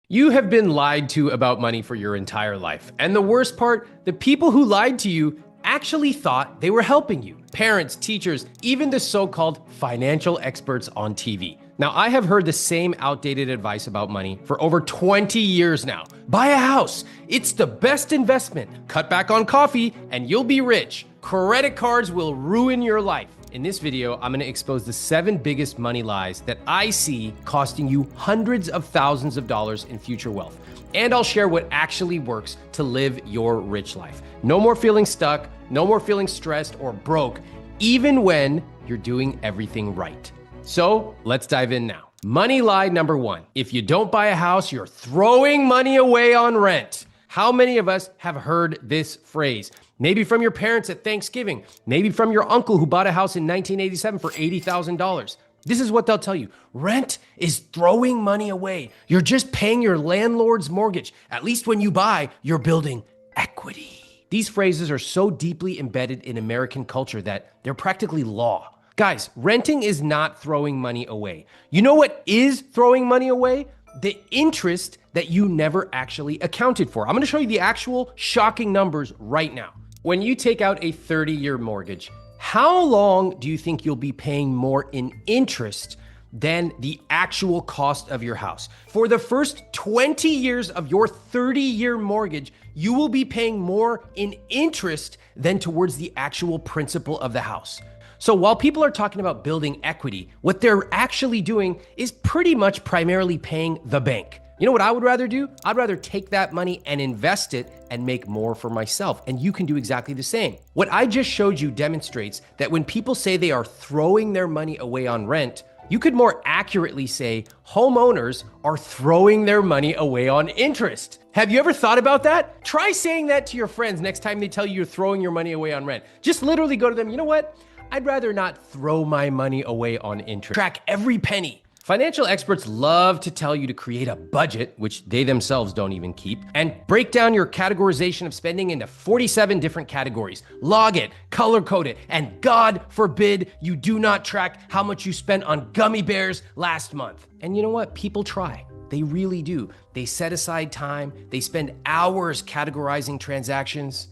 You have been lied to about money for your entire life. And the worst part, the people who lied to you actually thought they were helping you. Parents, teachers, even the so-called financial experts on TV. Now, I have heard the same outdated advice about money for over 20 years now. Buy a house. It's the best investment. Cut back on coffee and you'll be rich. Credit cards will ruin your life. In this video, I'm gonna expose the 7 biggest money lies that I see costing you hundreds of thousands of dollars in future wealth. And I'll share what actually works to live your rich life. No more feeling stuck, no more feeling stressed or broke, even when you're doing everything right. So let's dive in now. Money lie number 1. If you don't buy a house, you're throwing money away on rent. How many of us have heard this phrase? Maybe from your parents at Thanksgiving, maybe from your uncle who bought a house in 1987 for $80,000. This is what they'll tell you. Rent is throwing money away. You're just paying your landlord's mortgage. At least when you buy, you're building equity. These phrases are so deeply embedded in American culture that they're practically law. Guys, renting is not throwing money away. You know what is throwing money away? The interest that you never actually accounted for. I'm gonna show you the actual shocking numbers right now. When you take out a 30-year mortgage, how long do you think you'll be paying more in interest than the actual cost of your house? For the first 20 years of your 30-year mortgage, you will be paying more in interest than towards the actual principal of the house. So while people are talking about building equity, what they're actually doing is pretty much primarily paying the bank. You know what I would rather do? I'd rather take that money and invest it and make more for myself. And you can do exactly the same. What I just showed you demonstrates that when people say they are throwing their money away on rent, you could more accurately say homeowners are throwing their money away on interest. Have you ever thought about that? Try saying that to your friends next time they tell you you're throwing your money away on rent. Just literally go to them, you know what? I'd rather not throw my money away on interest. Track every penny. Financial experts love to tell you to create a budget, which they themselves don't even keep, and break down your categorization of spending into 47 different categories. Log it, color code it, and God forbid you do not track how much you spent on gummy bears last month. And you know what? People try. They really do. They set aside time. They spend hours categorizing transactions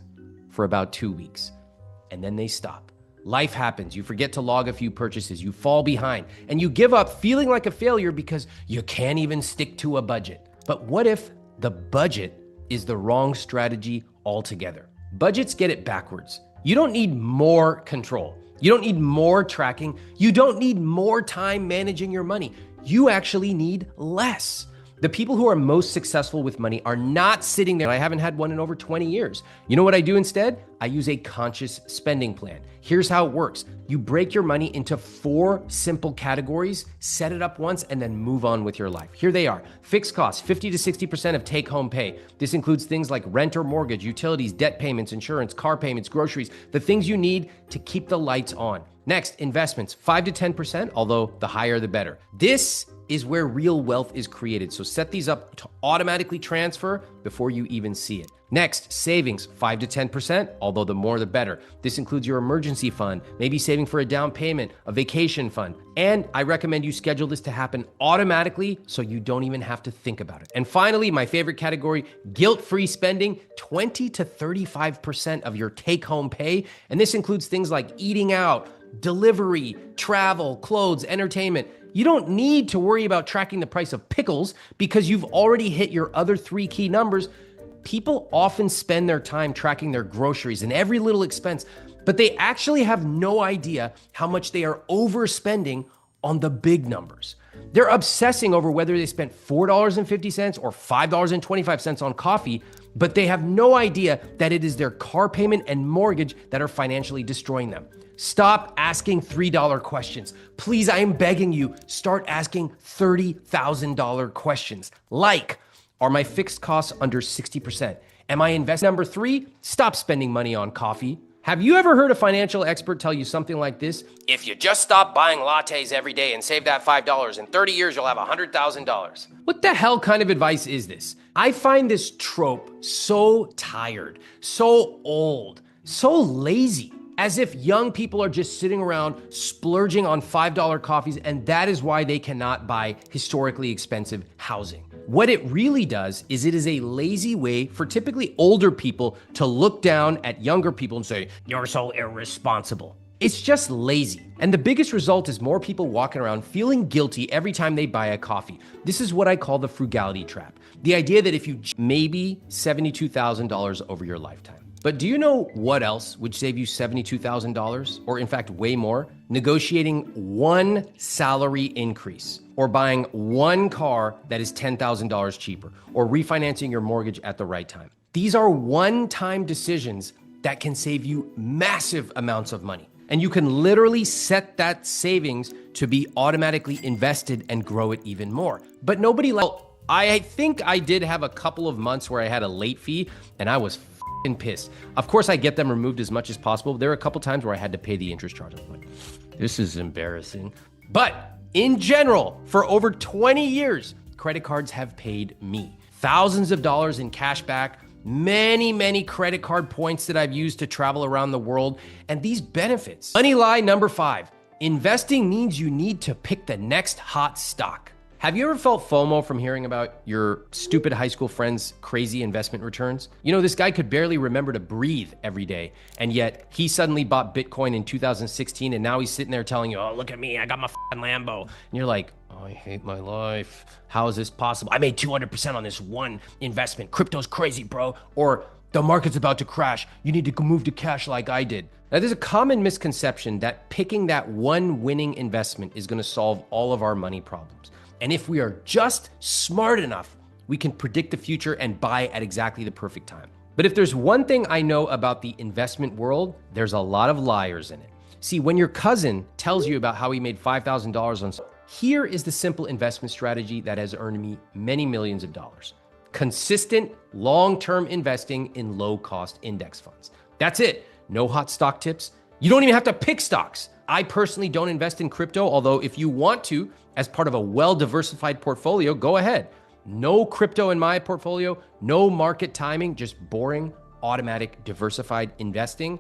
for about 2 weeks, and then they stop. Life happens, you forget to log a few purchases, you fall behind, and you give up feeling like a failure because you can't even stick to a budget. But what if the budget is the wrong strategy altogether? Budgets get it backwards. You don't need more control. You don't need more tracking. You don't need more time managing your money. You actually need less. The people who are most successful with money are not sitting there. I haven't had one in over 20 years. You know what I do instead? I use a conscious spending plan. Here's how it works. You break your money into 4 simple categories, set it up once, and then move on with your life. Here they are. Fixed costs, 50 to 60% of take-home pay. This includes things like rent or mortgage, utilities, debt payments, insurance, car payments, groceries, the things you need to keep the lights on. Next, investments, 5 to 10%, although the higher the better. This is where real wealth is created. So set these up to automatically transfer before you even see it. Next, savings, 5 to 10%, although the more the better. This includes your emergency fund, maybe saving for a down payment, a vacation fund. And I recommend you schedule this to happen automatically so you don't even have to think about it. And finally, my favorite category, guilt-free spending, 20 to 35% of your take-home pay. And this includes things like eating out, delivery, travel, clothes, entertainment. You don't need to worry about tracking the price of pickles because you've already hit your other 3 key numbers. People often spend their time tracking their groceries and every little expense, but they actually have no idea how much they are overspending on the big numbers. They're obsessing over whether they spent $4.50 or $5.25 on coffee, but they have no idea that it is their car payment and mortgage that are financially destroying them. Stop asking $3 questions. Please, I am begging you, start asking $30,000 questions. Like, are my fixed costs under 60%? Am I investing? Number 3, stop spending money on coffee. Have you ever heard a financial expert tell you something like this? If you just stop buying lattes every day and save that $5, in 30 years, you'll have $100,000. What the hell kind of advice is this? I find this trope so tired, so old, so lazy. As if young people are just sitting around splurging on $5 coffees and that is why they cannot buy historically expensive housing. What it really does is it is a lazy way for typically older people to look down at younger people and say, "You're so irresponsible." It's just lazy. And the biggest result is more people walking around feeling guilty every time they buy a coffee. This is what I call the frugality trap. The idea that if you maybe $72,000 over your lifetime. But do you know what else would save you $72,000, or in fact, way more? Negotiating one salary increase, or buying one car that is $10,000 cheaper, or refinancing your mortgage at the right time. These are one-time decisions that can save you massive amounts of money. And you can literally set that savings to be automatically invested and grow it even more. But nobody I think I did have a couple of months where I had a late fee, and I was pissed. Of course, I get them removed as much as possible. There were a couple times where I had to pay the interest charge. I was like, this is embarrassing. But in general, for over 20 years, credit cards have paid me thousands of dollars in cash back, many credit card points that I've used to travel around the world, and these benefits. Money lie number 5, investing means you need to pick the next hot stock. Have you ever felt FOMO from hearing about your stupid high school friend's crazy investment returns? You know, this guy could barely remember to breathe every day, and yet he suddenly bought Bitcoin in 2016, and now he's sitting there telling you, "Oh, look at me, I got my f***ing Lambo." And you're like, "Oh, I hate my life. How is this possible? I made 200% on this one investment. Crypto's crazy, bro." Or, "The market's about to crash. You need to move to cash like I did." Now, there's a common misconception that picking that one winning investment is gonna solve all of our money problems. And if we are just smart enough, we can predict the future and buy at exactly the perfect time. But if there's one thing I know about the investment world, there's a lot of liars in it. See, when your cousin tells you about how he made $5,000 on, here is the simple investment strategy that has earned me many millions of dollars. Consistent, long-term investing in low-cost index funds. That's it. No hot stock tips. You don't even have to pick stocks. I personally don't invest in crypto, although if you want to, as part of a well-diversified portfolio, go ahead. No crypto in my portfolio, no market timing, just boring, automatic, diversified investing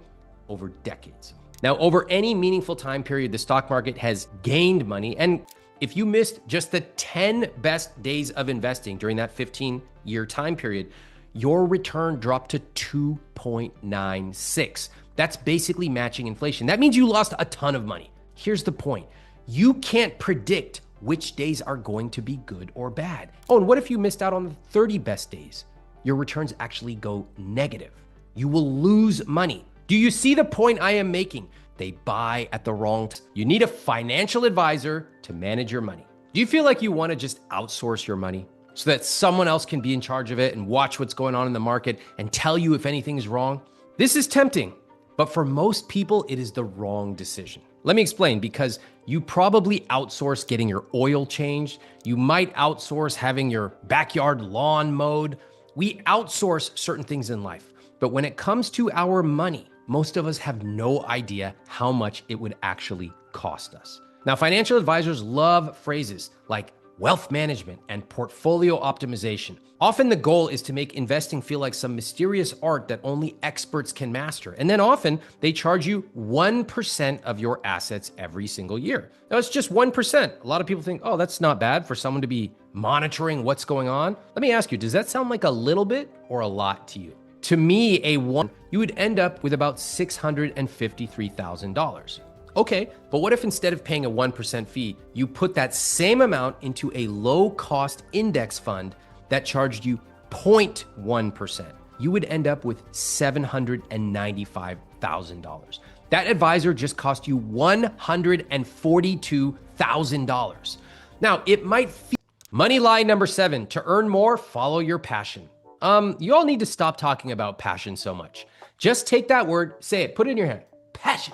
over decades. Now, over any meaningful time period, the stock market has gained money. And if you missed just the 10 best days of investing during that 15-year time period, your return dropped to 2.96. That's basically matching inflation. That means you lost a ton of money. Here's the point. You can't predict which days are going to be good or bad. Oh, and what if you missed out on the 30 best days? Your returns actually go negative. You will lose money. Do you see the point I am making? They buy at the wrong time. You need a financial advisor to manage your money. Do you feel like you want to just outsource your money so that someone else can be in charge of it and watch what's going on in the market and tell you if anything is wrong? This is tempting, but for most people, it is the wrong decision. Let me explain, because you probably outsource getting your oil changed. You might outsource having your backyard lawn mowed. We outsource certain things in life. But when it comes to our money, most of us have no idea how much it would actually cost us. Now, financial advisors love phrases like wealth management and portfolio optimization. Often the goal is to make investing feel like some mysterious art that only experts can master. And then often they charge you 1% of your assets every single year. Now, it's just 1%. A lot of people think, oh, that's not bad for someone to be monitoring what's going on. Let me ask you, does that sound like a little bit or a lot to you? To me, you would end up with about $653,000. Okay, but what if instead of paying a 1% fee, you put that same amount into a low-cost index fund that charged you 0.1%? You would end up with $795,000. That advisor just cost you $142,000. Now, it might feel... Money lie number 7, to earn more, follow your passion. You all need to stop talking about passion so much. Just take that word, say it, put it in your head. Passion.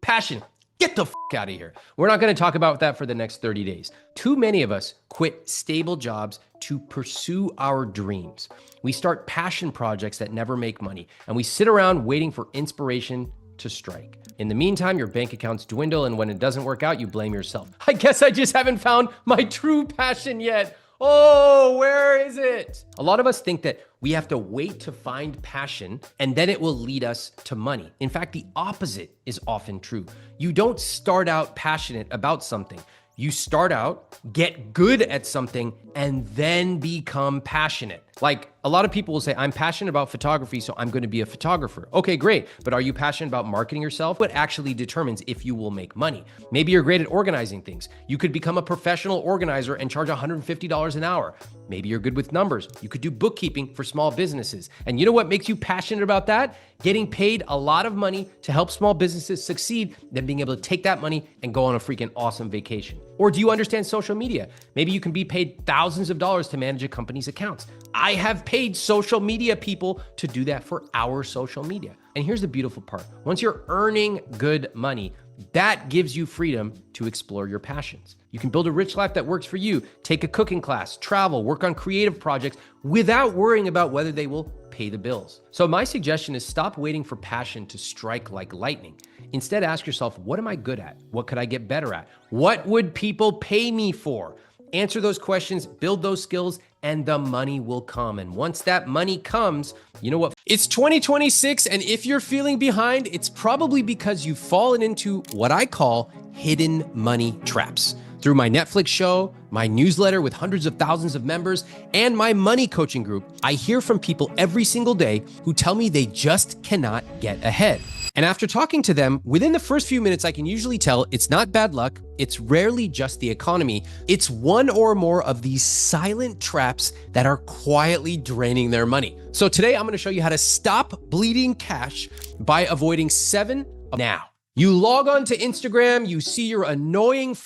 Passion. Get the f*** out of here. We're not going to talk about that for the next 30 days. Too many of us quit stable jobs to pursue our dreams. We start passion projects that never make money, and we sit around waiting for inspiration to strike. In the meantime, your bank accounts dwindle, and when it doesn't work out, you blame yourself. I guess I just haven't found my true passion yet. Oh, where is it? A lot of us think that we have to wait to find passion and then it will lead us to money. In fact, the opposite is often true. You don't start out passionate about something. You start out, get good at something, and then become passionate. Like a lot of people will say, I'm passionate about photography, so I'm going to be a photographer. Okay, great. But are you passionate about marketing yourself? What actually determines if you will make money? Maybe you're great at organizing things. You could become a professional organizer and charge $150 an hour. Maybe you're good with numbers. You could do bookkeeping for small businesses. And you know what makes you passionate about that? Getting paid a lot of money to help small businesses succeed, then being able to take that money and go on a freaking awesome vacation. Or do you understand social media? Maybe you can be paid thousands of dollars to manage a company's accounts. I have paid social media people to do that for our social media. And here's the beautiful part. Once you're earning good money, that gives you freedom to explore your passions. You can build a rich life that works for you, take a cooking class, travel, work on creative projects without worrying about whether they will pay the bills. So my suggestion is stop waiting for passion to strike like lightning. Instead, ask yourself, what am I good at? What could I get better at? What would people pay me for? Answer those questions, build those skills, and the money will come. And once that money comes, you know what? It's 2026, and if you're feeling behind, it's probably because you've fallen into what I call hidden money traps. Through my Netflix show, my newsletter with hundreds of thousands of members, and my money coaching group, I hear from people every single day who tell me they just cannot get ahead. And after talking to them, within the first few minutes, I can usually tell it's not bad luck. It's rarely just the economy. It's one or more of these silent traps that are quietly draining their money. So today I'm going to show you how to stop bleeding cash by avoiding 7 now. You log on to Instagram, you see your annoying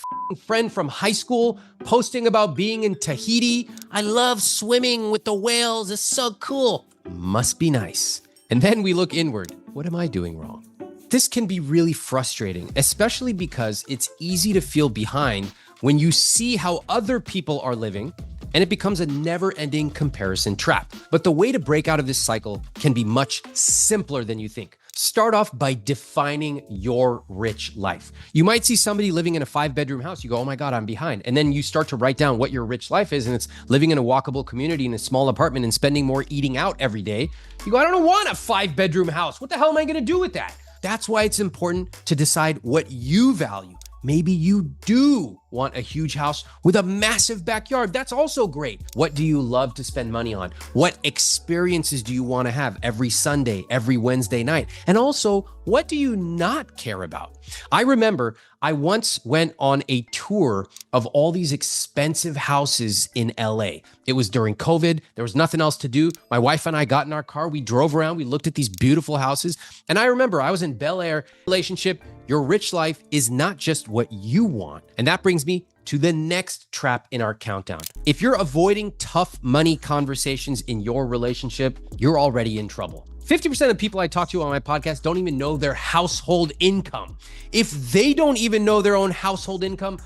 friend from high school posting about being in Tahiti. I love swimming with the whales. It's so cool. Must be nice. And then we look inward. What am I doing wrong? This can be really frustrating, especially because it's easy to feel behind when you see how other people are living, and it becomes a never-ending comparison trap. But the way to break out of this cycle can be much simpler than you think. Start off by defining your rich life. You might see somebody living in a 5-bedroom house. You go, oh my God, I'm behind. And then you start to write down what your rich life is. And it's living in a walkable community in a small apartment and spending more eating out every day. You go, I don't want a 5-bedroom house. What the hell am I going to do with that? That's why it's important to decide what you value. Maybe you do want a huge house with a massive backyard. That's also great. What do you love to spend money on? What experiences do you want to have every Sunday, every Wednesday night? And also, what do you not care about? I remember I once went on a tour of all these expensive houses in LA. It was during COVID. There was nothing else to do. My wife and I got in our car. We drove around. We looked at these beautiful houses. And I remember I was in Bel Air relationship. Your rich life is not just what you want. And that brings me to the next trap in our countdown. If you're avoiding tough money conversations in your relationship, you're already in trouble. 50% of people I talk to on my podcast don't even know their household income. If they don't even know their own household income,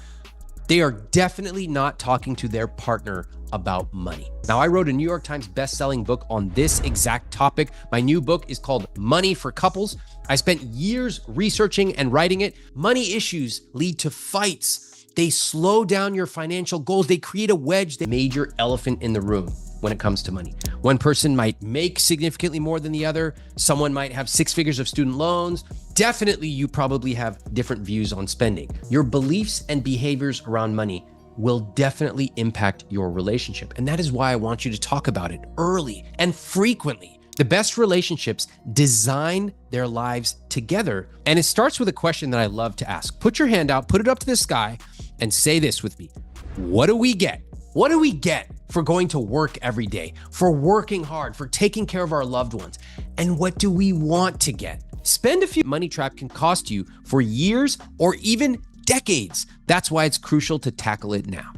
they are definitely not talking to their partner about money. Now, I wrote a New York Times best-selling book on this exact topic. My new book is called Money for Couples. I spent years researching and writing it. Money issues lead to fights. They slow down your financial goals. They create a wedge, the major elephant in the room when it comes to money. One person might make significantly more than the other. Someone might have 6 figures of student loans. Definitely, you probably have different views on spending. Your beliefs and behaviors around money will definitely impact your relationship. And that is why I want you to talk about it early and frequently. The best relationships design their lives together. And it starts with a question that I love to ask. Put your hand out, put it up to the sky, and say this with me. What do we get? What do we get for going to work every day, for working hard, for taking care of our loved ones? And what do we want to get? Spend a few. Money trap can cost you for years or even decades. That's why it's crucial to tackle it now.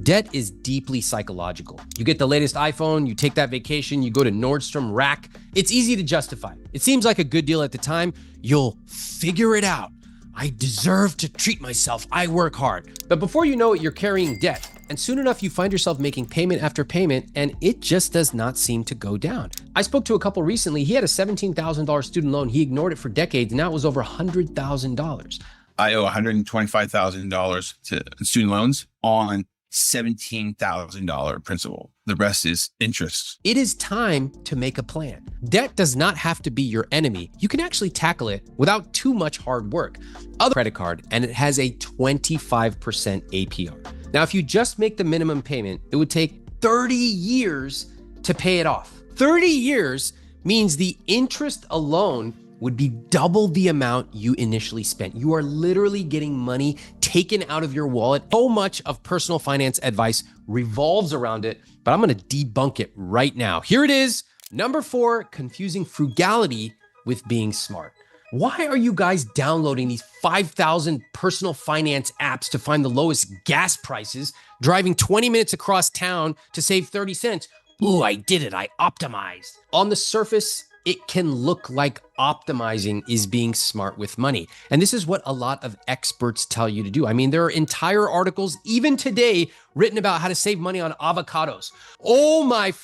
Debt is deeply psychological. You get the latest iPhone, you take that vacation, you go to Nordstrom Rack. It's easy to justify. It seems like a good deal at the time. You'll figure it out. I deserve to treat myself. I work hard. But before you know it, you're carrying debt. And soon enough, you find yourself making payment after payment, and it just does not seem to go down. I spoke to a couple recently. He had a $17,000 student loan. He ignored it for decades. Now it was over $100,000. I owe $125,000 to student loans on $17,000 principal. The rest is interest. It is time to make a plan. Debt does not have to be your enemy. You can actually tackle it without too much hard work. Other credit card, and it has a 25% APR. Now, if you just make the minimum payment, it would take 30 years to pay it off. 30 years means the interest alone would be double the amount you initially spent. You are literally getting money taken out of your wallet. So much of personal finance advice revolves around it, but I'm gonna debunk it right now. Here it is. Number 4, confusing frugality with being smart. Why are you guys downloading these 5,000 personal finance apps to find the lowest gas prices, driving 20 minutes across town to save 30 cents? Ooh, I did it, I optimized. On the surface, it can look like optimizing is being smart with money. And this is what a lot of experts tell you to do. I mean, there are entire articles, even today, written about how to save money on avocados. Oh my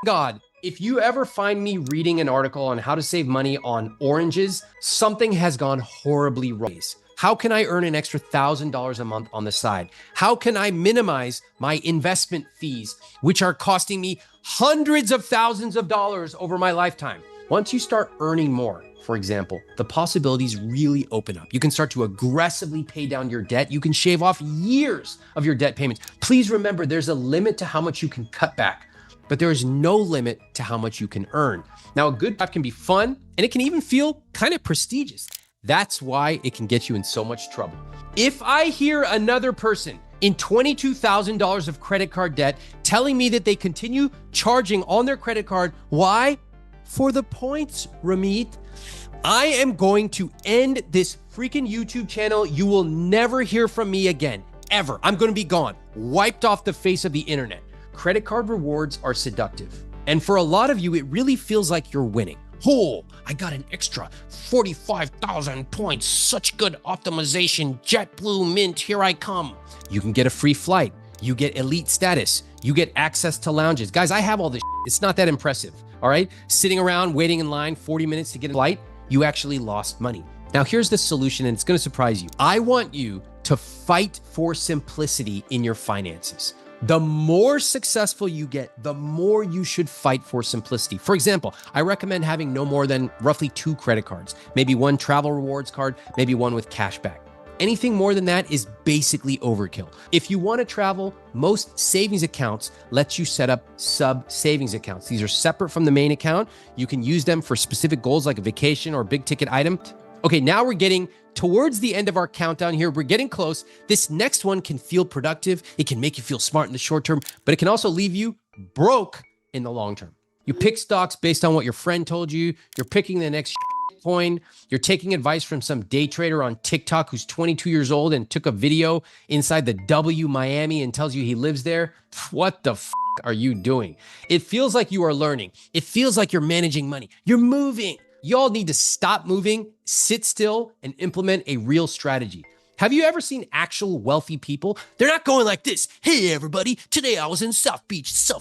God. If you ever find me reading an article on how to save money on oranges, something has gone horribly wrong. How can I earn an extra $1,000 a month on the side? How can I minimize my investment fees, which are costing me hundreds of thousands of dollars over my lifetime? Once you start earning more, for example, the possibilities really open up. You can start to aggressively pay down your debt. You can shave off years of your debt payments. Please remember, there's a limit to how much you can cut back, but there is no limit to how much you can earn. Now, a good job can be fun, and it can even feel kind of prestigious. That's why it can get you in so much trouble. If I hear another person in $22,000 of credit card debt telling me that they continue charging on their credit card, why? For the points, Ramit. I am going to end this freaking YouTube channel. You will never hear from me again, ever. I'm going to be gone, wiped off the face of the internet. Credit card rewards are seductive. And for a lot of you, it really feels like you're winning. Oh, I got an extra 45,000 points. Such good optimization. JetBlue Mint, here I come. You can get a free flight. You get elite status. You get access to lounges. Guys, I have all this. It's not that impressive. All right, sitting around waiting in line 40 minutes to get a flight, you actually lost money. Now here's the solution, and it's going to surprise you. I want you to fight for simplicity in your finances. The more successful you get, the more you should fight for simplicity. For example, I recommend having no more than roughly 2 credit cards, maybe 1 travel rewards card, maybe 1 with cash back. Anything more than that is basically overkill. If you want to travel, most savings accounts let you set up sub-savings accounts. These are separate from the main account. You can use them for specific goals like a vacation or a big ticket item. Okay, now we're getting towards the end of our countdown here. We're getting close. This next one can feel productive. It can make you feel smart in the short term, but it can also leave you broke in the long term. You pick stocks based on what your friend told you. You're picking the next coin. You're taking advice from some day trader on TikTok who's 22 years old and took a video inside the W Miami and tells you he lives there. What the are you doing? It feels like you are learning. It feels like you're managing money. You're moving. Y'all need to stop moving, sit still, and implement a real strategy. Have you ever seen actual wealthy people? They're not going like this. Hey, everybody. Today I was in South Beach. So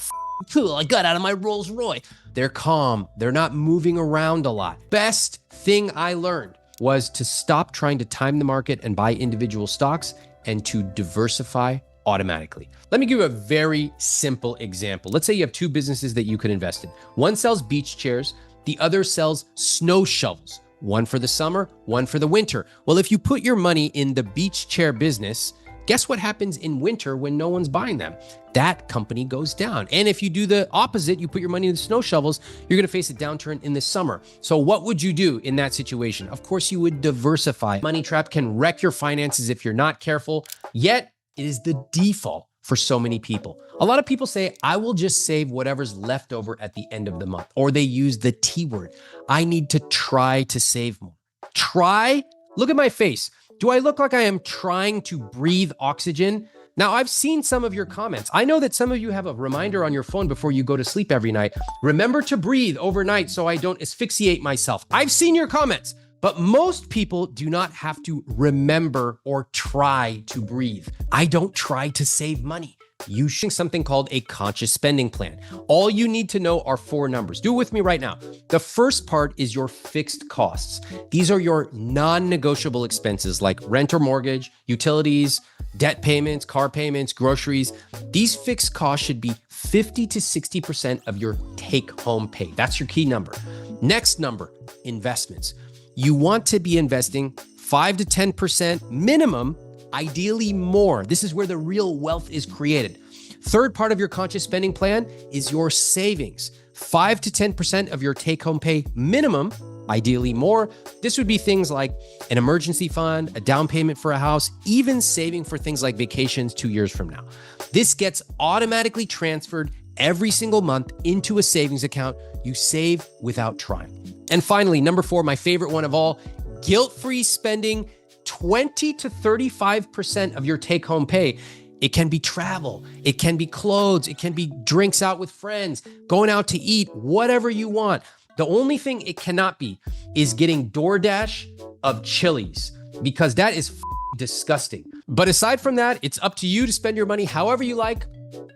cool. I got out of my Rolls Royce. They're calm. They're not moving around a lot. Best thing I learned was to stop trying to time the market and buy individual stocks and to diversify automatically. Let me give you a very simple example. Let's say you have 2 businesses that you could invest in. One sells beach chairs. The other sells snow shovels. One for the summer, one for the winter. Well, if you put your money in the beach chair business, guess what happens in winter when no one's buying them? That company goes down. And if you do the opposite, you put your money in the snow shovels, you're going to face a downturn in the summer. So what would you do in that situation? Of course, you would diversify. Money trap can wreck your finances if you're not careful, yet it is the default for so many people. A lot of people say, I will just save whatever's left over at the end of the month, or they use the T word. I need to try to save more. Try? Look at my face. Do I look like I am trying to breathe oxygen? Now, I've seen some of your comments. I know that some of you have a reminder on your phone before you go to sleep every night. Remember to breathe overnight so I don't asphyxiate myself. I've seen your comments, but most people do not have to remember or try to breathe. I don't try to save money. you should something called a conscious spending plan. All you need to know are 4 numbers. Do it with me right now. The first part is your fixed costs. These are your non-negotiable expenses like rent or mortgage, utilities, debt payments, car payments, groceries. These fixed costs should be 50 to 60% of your take-home pay. That's your key number. Next number, investments. You want to be investing 5 to 10% minimum, ideally more. This is where the real wealth is created. Third part of your conscious spending plan is your savings. 5 to 10% of your take-home pay minimum, ideally more. This would be things like an emergency fund, a down payment for a house, even saving for things like vacations 2 years from now. This gets automatically transferred every single month into a savings account. You save without trying. And finally, number 4, my favorite one of all, guilt-free spending 20 to 35% of your take-home pay. It can be travel, it can be clothes, it can be drinks out with friends, going out to eat, whatever you want. The only thing it cannot be is getting DoorDash of Chili's, because that is disgusting. But aside from that, it's up to you to spend your money however you like.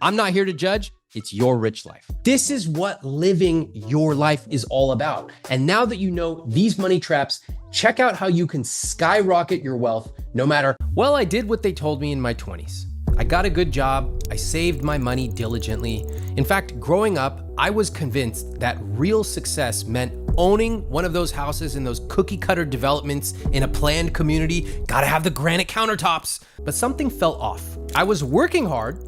I'm not here to judge. It's your rich life. This is what living your life is all about. And now that you know these money traps, check out how you can skyrocket your wealth no matter. Well, I did what they told me in my 20s. I got a good job. I saved my money diligently. In fact, growing up, I was convinced that real success meant owning one of those houses in those cookie cutter developments in a planned community. Gotta have the granite countertops. But something felt off. I was working hard,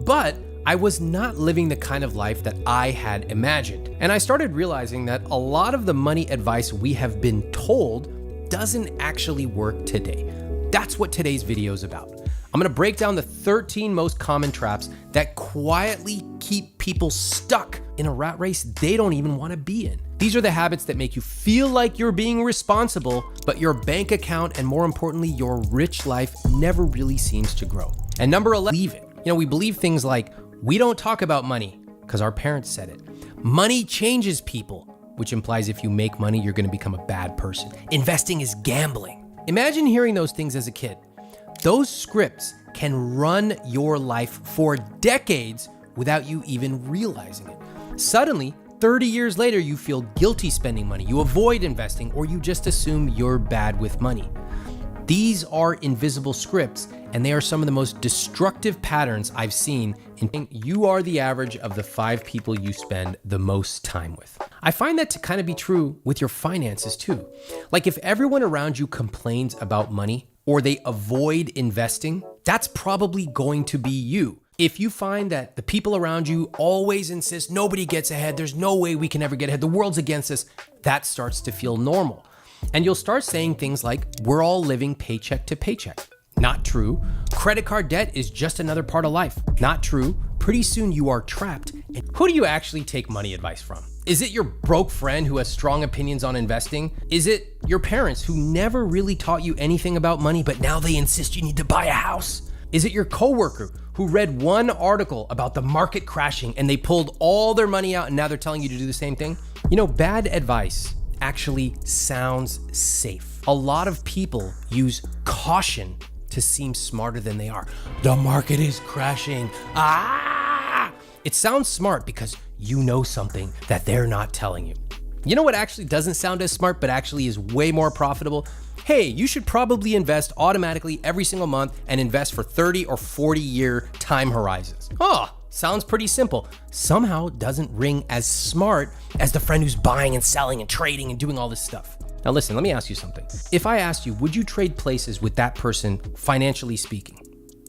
but I was not living the kind of life that I had imagined. And I started realizing that a lot of the money advice we have been told doesn't actually work today. That's what today's video is about. I'm gonna break down the 13 most common traps that quietly keep people stuck in a rat race they don't even wanna be in. These are the habits that make you feel like you're being responsible, but your bank account and more importantly, your rich life never really seems to grow. And number 11, believe it. We believe things like, we don't talk about money because our parents said it. Money changes people, which implies if you make money, you're gonna become a bad person. Investing is gambling. Imagine hearing those things as a kid. Those scripts can run your life for decades without you even realizing it. Suddenly, 30 years later, you feel guilty spending money, you avoid investing, or you just assume you're bad with money. These are invisible scripts, and they are some of the most destructive patterns I've seen in you are the average of the 5 people you spend the most time with. I find that to kind of be true with your finances too. Like if everyone around you complains about money or they avoid investing, that's probably going to be you. If you find that the people around you always insist nobody gets ahead, there's no way we can ever get ahead, the world's against us, that starts to feel normal. And you'll start saying things like, we're all living paycheck to paycheck. Not true. Credit card debt is just another part of life. Not true. Pretty soon you are trapped. And who do you actually take money advice from? Is it your broke friend who has strong opinions on investing? Is it your parents who never really taught you anything about money, but now they insist you need to buy a house? Is it your coworker who read one article about the market crashing and they pulled all their money out and now they're telling you to do the same thing? Bad advice actually sounds safe. A lot of people use caution to seem smarter than they are. The market is crashing. It sounds smart because you know something that they're not telling you. You know what actually doesn't sound as smart, but actually is way more profitable? Hey, you should probably invest automatically every single month and invest for 30 or 40 year time horizons. Sounds pretty simple. Somehow doesn't ring as smart as the friend who's buying and selling and trading and doing all this stuff. Now listen, let me ask you something. If I asked you, would you trade places with that person, financially speaking?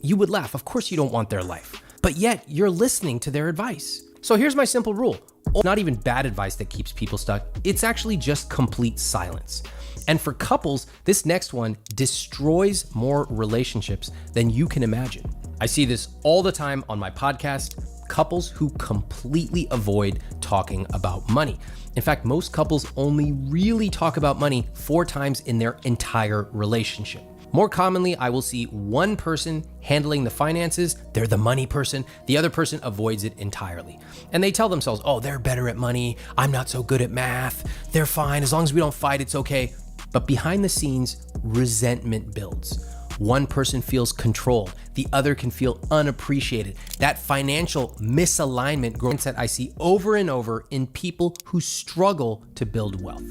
You would laugh. Of course you don't want their life, but yet you're listening to their advice. So here's my simple rule. Not even bad advice that keeps people stuck. It's actually just complete silence. And for couples, this next one destroys more relationships than you can imagine. I see this all the time on my podcast, couples who completely avoid talking about money. In fact, most couples only really talk about money 4 times in their entire relationship. More commonly, I will see one person handling the finances, they're the money person, the other person avoids it entirely. And they tell themselves, they're better at money, I'm not so good at math, they're fine, as long as we don't fight, it's okay. But behind the scenes, resentment builds. One person feels controlled, the other can feel unappreciated. That financial misalignment mindset I see over and over in people who struggle to build wealth.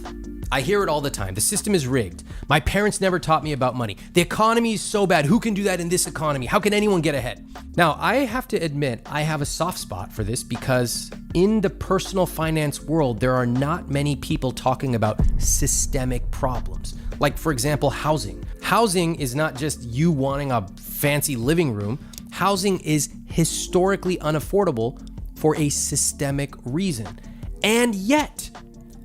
I hear it all the time. The system is rigged. My parents never taught me about money. The economy is so bad. Who can do that in this economy? How can anyone get ahead? Now, I have to admit, I have a soft spot for this because in the personal finance world, there are not many people talking about systemic problems. Like, for example, housing. Housing is not just you wanting a fancy living room. Housing is historically unaffordable for a systemic reason. And yet,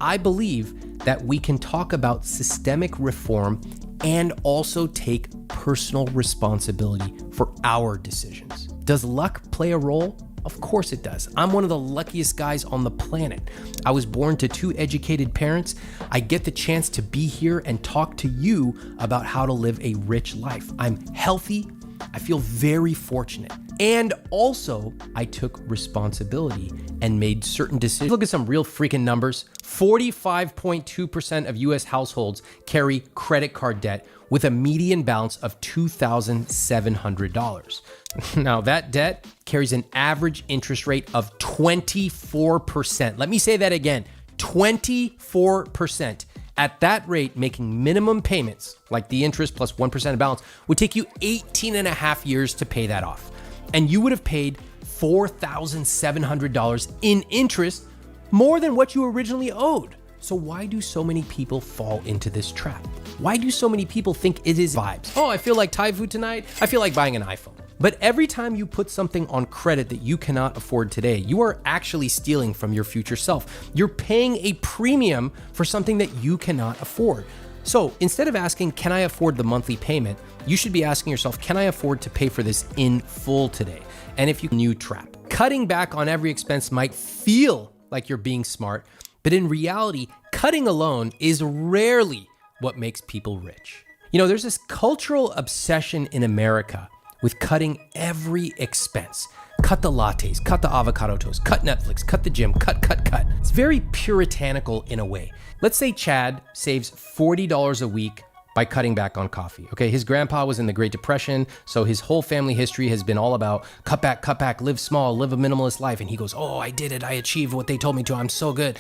I believe that we can talk about systemic reform and also take personal responsibility for our decisions. Does luck play a role? Of course it does. I'm one of the luckiest guys on the planet. I was born to two educated parents. I get the chance to be here and talk to you about how to live a rich life. I'm healthy. I feel very fortunate. And also, I took responsibility and made certain decisions. Look at some real freaking numbers. 45.2% of US households carry credit card debt with a median balance of $2,700. Now, that debt carries an average interest rate of 24%. Let me say that again, 24%. At that rate, making minimum payments, like the interest plus 1% of balance, would take you 18 and a half years to pay that off. And you would have paid $4,700 in interest, more than what you originally owed. So why do so many people fall into this trap? Why do so many people think it is vibes? Oh, I feel like Thai food tonight. I feel like buying an iPhone. But every time you put something on credit that you cannot afford today, you are actually stealing from your future self. You're paying a premium for something that you cannot afford. So instead of asking, can I afford the monthly payment? You should be asking yourself, can I afford to pay for this in full today? And if you new trap, cutting back on every expense might feel like you're being smart, but in reality, cutting alone is rarely what makes people rich. You know, there's this cultural obsession in America with cutting every expense. Cut the lattes, cut the avocado toast, cut Netflix, cut the gym, cut. It's very puritanical in a way. Let's say Chad saves $40 a week by cutting back on coffee. Okay, his grandpa was in the Great Depression, so his whole family history has been all about cut back, live small, live a minimalist life. And he goes, oh, I did it. I achieved what they told me to. I'm so good.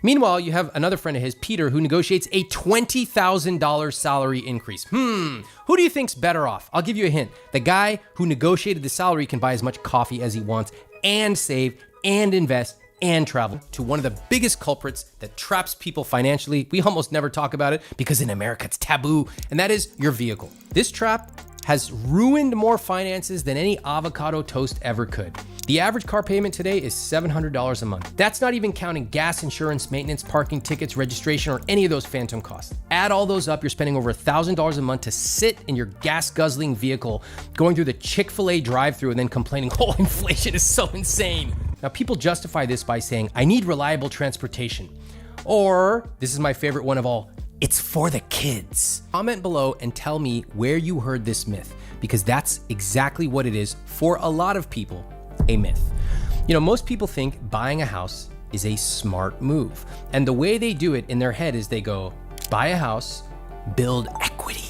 Meanwhile, you have another friend of his, Peter, who negotiates a $20,000 salary increase. Who do you think's better off? I'll give you a hint. The guy who negotiated the salary can buy as much coffee as he wants and save and invest and travel. To one of the biggest culprits that traps people financially. We almost never talk about it because in America it's taboo, and that is your vehicle. This trap has ruined more finances than any avocado toast ever could. The average car payment today is $700 a month. That's not even counting gas, insurance, maintenance, parking, tickets, registration, or any of those phantom costs. Add all those up, you're spending over $1,000 a month to sit in your gas-guzzling vehicle, going through the Chick-fil-A drive-thru and then complaining, oh, inflation is so insane. Now, people justify this by saying, I need reliable transportation. Or, this is my favorite one of all, it's for the kids. Comment below and tell me where you heard this myth, because that's exactly what it is for a lot of people, a myth. You know, most people think buying a house is a smart move. And the way they do it in their head is they go, buy a house, build equity.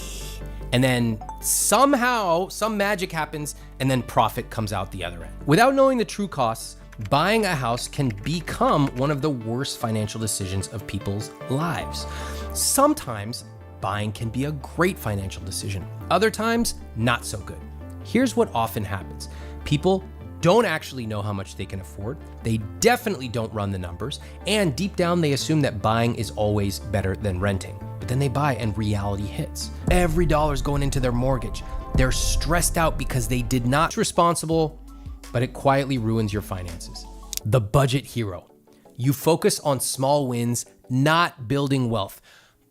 And then somehow, some magic happens, and then profit comes out the other end. Without knowing the true costs, buying a house can become one of the worst financial decisions of people's lives. Sometimes buying can be a great financial decision. Other times, not so good. Here's what often happens. People don't actually know how much they can afford. They definitely don't run the numbers. And deep down, they assume that buying is always better than renting. But then they buy and reality hits. Every dollar's going into their mortgage. They're stressed out because they did not responsible, but it quietly ruins your finances. The budget hero. You focus on small wins, not building wealth.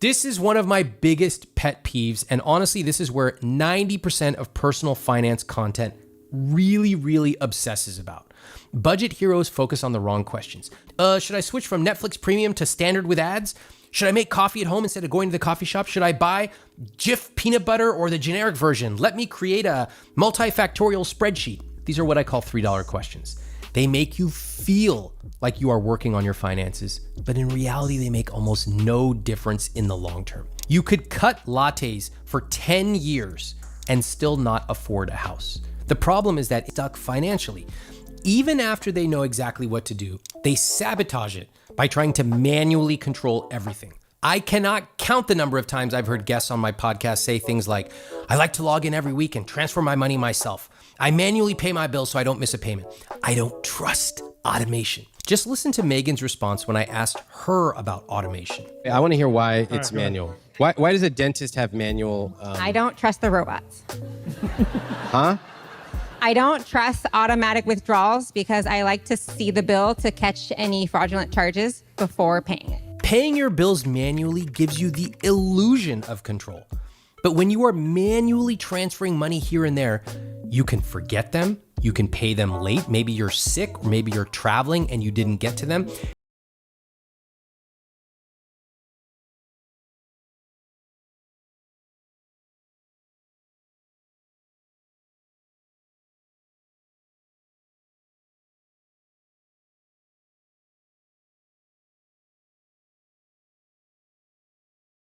This is one of my biggest pet peeves, and honestly, this is where 90% of personal finance content really obsesses about. Budget heroes focus on the wrong questions. Should I switch from Netflix Premium to standard with ads? Should I make coffee at home instead of going to the coffee shop? Should I buy Jif peanut butter or the generic version? Let me create a multifactorial spreadsheet. These are what I call $3 questions. They make you feel like you are working on your finances, but in reality, they make almost no difference in the long term. You could cut lattes for 10 years and still not afford a house. The problem is that it's stuck financially. Even after they know exactly what to do, they sabotage it by trying to manually control everything. I cannot count the number of times I've heard guests on my podcast say things like, I like to log in every week and transfer my money myself. I manually pay my bills so I don't miss a payment. I don't trust automation. Just listen to Megan's response when I asked her about automation. I want to hear why it's manual. Why does a dentist have manual? I don't trust the robots. Huh? I don't trust automatic withdrawals because I like to see the bill to catch any fraudulent charges before paying it. Paying your bills manually gives you the illusion of control. But when you are manually transferring money here and there, you can forget them, you can pay them late, maybe you're sick, or maybe you're traveling and you didn't get to them.